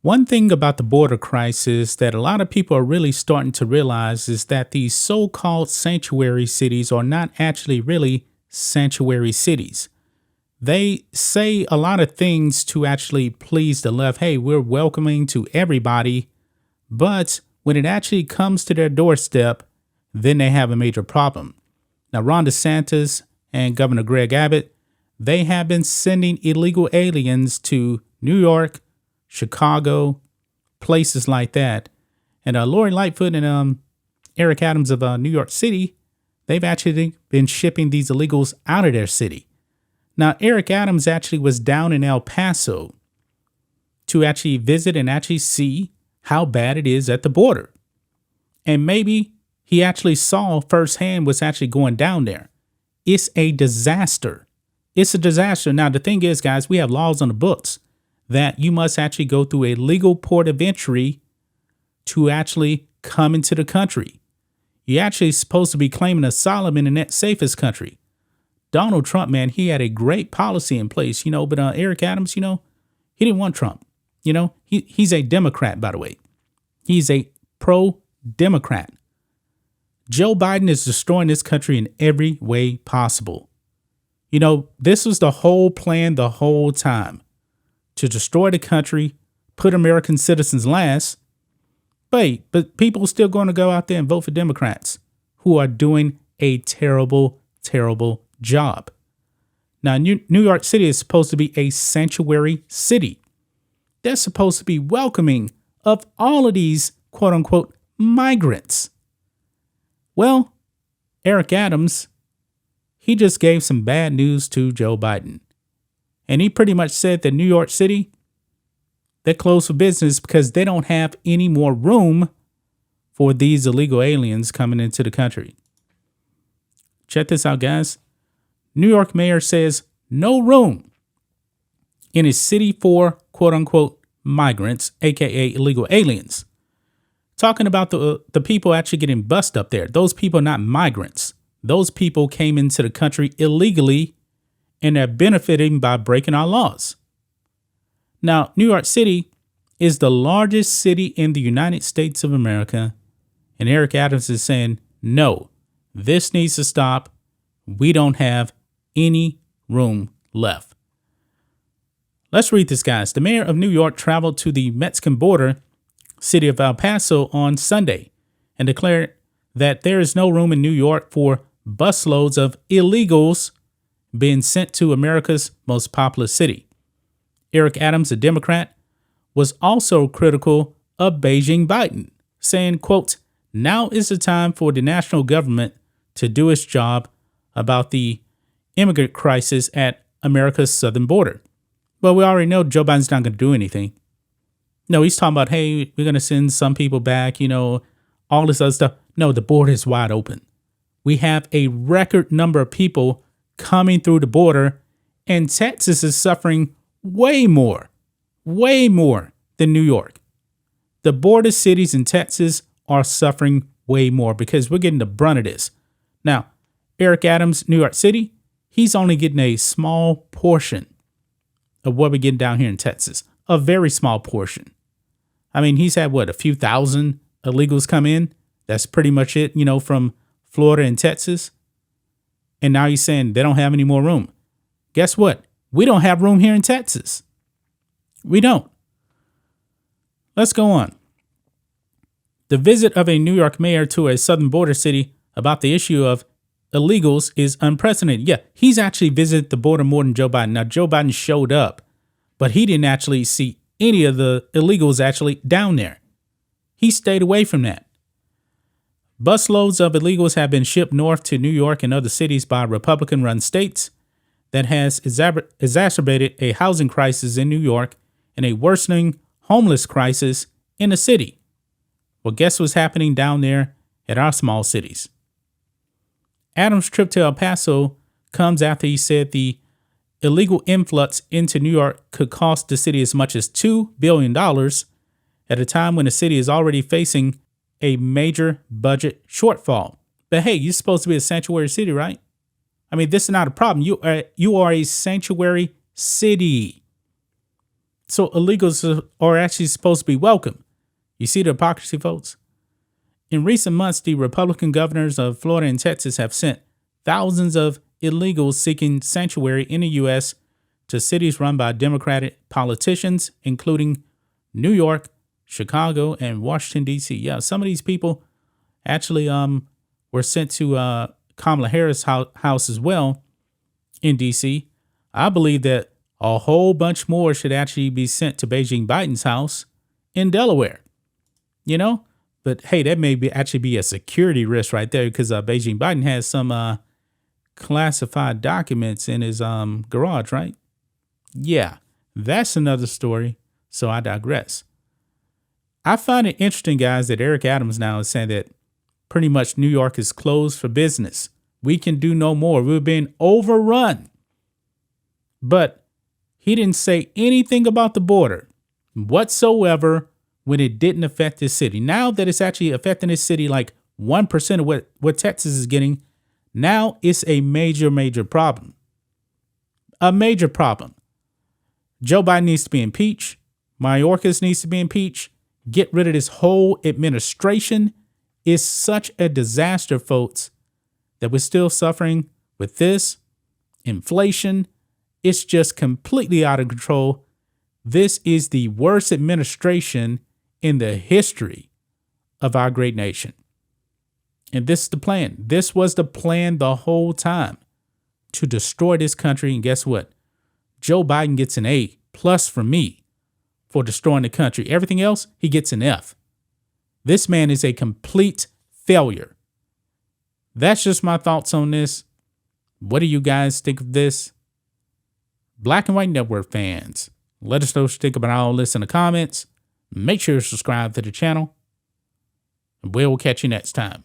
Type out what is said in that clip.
One thing about the border crisis that a lot of people are really starting to realize is that these so called sanctuary cities are not actually really sanctuary cities. They say a lot of things to actually please the left. Hey, we're welcoming to everybody. But when it actually comes to their doorstep, then they have a major problem. Now, Ron DeSantis and Governor Greg Abbott, they have been sending illegal aliens to New York, Chicago, places like that. And Lori Lightfoot and Eric Adams of New York City, they've actually been shipping these illegals out of their city. Now, Eric Adams actually was down in El Paso to actually visit and actually see how bad it is at the border. And maybe he actually saw firsthand what's actually going down there. It's a disaster. It's a disaster. Now, the thing is, guys, we have laws on the books that you must actually go through a legal port of entry to actually come into the country. You're actually supposed to be claiming asylum in the next safest country. Donald Trump, man, he had a great policy in place, but Eric Adams, he didn't want Trump. He's a Democrat, by the way. He's a pro-Democrat. Joe Biden is destroying this country in every way possible. This was the whole plan the whole time, to destroy the country, put American citizens last. But people are still going to go out there and vote for Democrats who are doing a terrible, terrible job. Now, New York City is supposed to be a sanctuary city. They're supposed to be welcoming of all of these quote unquote migrants. Well, Eric Adams, he just gave some bad news to Joe Biden. And he pretty much said that New York City, they're closed for business because they don't have any more room for these illegal aliens coming into the country. Check this out, guys. New York mayor says no room in his city for quote unquote migrants, aka illegal aliens. Talking about the people actually getting bussed up there. Those people are not migrants. Those people came into the country illegally and are benefiting by breaking our laws. Now, New York City is the largest city in the United States of America. And Eric Adams is saying, no, this needs to stop. We don't have any room left. Let's read this, guys. The mayor of New York traveled to the Mexican border city of El Paso on Sunday and declared that there is no room in New York for busloads of illegals being sent to America's most populous city. Eric Adams, a Democrat, was also critical of Beijing Biden, saying, quote, now is the time for the national government to do its job about the immigrant crisis at America's southern border. Well, we already know Joe Biden's not going to do anything. No, he's talking about, hey, we're going to send some people back, all this other stuff. No, the border is wide open. We have a record number of people coming through the border, and Texas is suffering way more than New York. The border cities in Texas are suffering way more because we're getting the brunt of this. Now, Eric Adams, New York City, he's only getting a small portion of what we're getting down here in Texas, a very small portion. I mean, he's had a few thousand illegals come in. That's pretty much it, from Florida and Texas. And now he's saying they don't have any more room. Guess what? We don't have room here in Texas. We don't. Let's go on. The visit of a New York mayor to a southern border city about the issue of illegals is unprecedented. Yeah, he's actually visited the border more than Joe Biden. Now, Joe Biden showed up, but he didn't actually see any of the illegals actually down there. He stayed away from that. Busloads of illegals have been shipped north to New York and other cities by Republican-run states that has exacerbated a housing crisis in New York and a worsening homeless crisis in the city. Well, guess what's happening down there at our small cities? Adams' trip to El Paso comes after he said the illegal influx into New York could cost the city as much as $2 billion at a time when the city is already facing a major budget shortfall. But hey, you're supposed to be a sanctuary city, right? I mean, this is not a problem. You are a sanctuary city. So illegals are actually supposed to be welcome. You see the hypocrisy, folks? In recent months, the Republican governors of Florida and Texas have sent thousands of illegals seeking sanctuary in the U.S. to cities run by Democratic politicians, including New York, Chicago, and Washington, D.C. Yeah, some of these people actually were sent to Kamala Harris' house as well in D.C. I believe that a whole bunch more should actually be sent to Beijing Biden's house in Delaware. You know? But hey, that may actually be a security risk right there, because Beijing Biden has some classified documents in his garage, right? Yeah, that's another story. So I digress. I find it interesting, guys, that Eric Adams now is saying that pretty much New York is closed for business. We can do no more. We're being overrun. But he didn't say anything about the border whatsoever when it didn't affect his city. Now that it's actually affecting his city like 1% of what Texas is getting, now it's a major, major problem. A major problem. Joe Biden needs to be impeached. Mayorkas needs to be impeached. Get rid of this whole administration. It's such a disaster, folks, that we're still suffering with this inflation. It's just completely out of control. This is the worst administration in the history of our great nation. And this is the plan. This was the plan the whole time, to destroy this country. And guess what? Joe Biden gets an A+ from me for destroying the country. Everything else, he gets an F. This man is a complete failure. That's just my thoughts on this. What do you guys think of this? Black and White Network fans, let us know what you think about all this in the comments. Make sure to subscribe to the channel, and we'll catch you next time.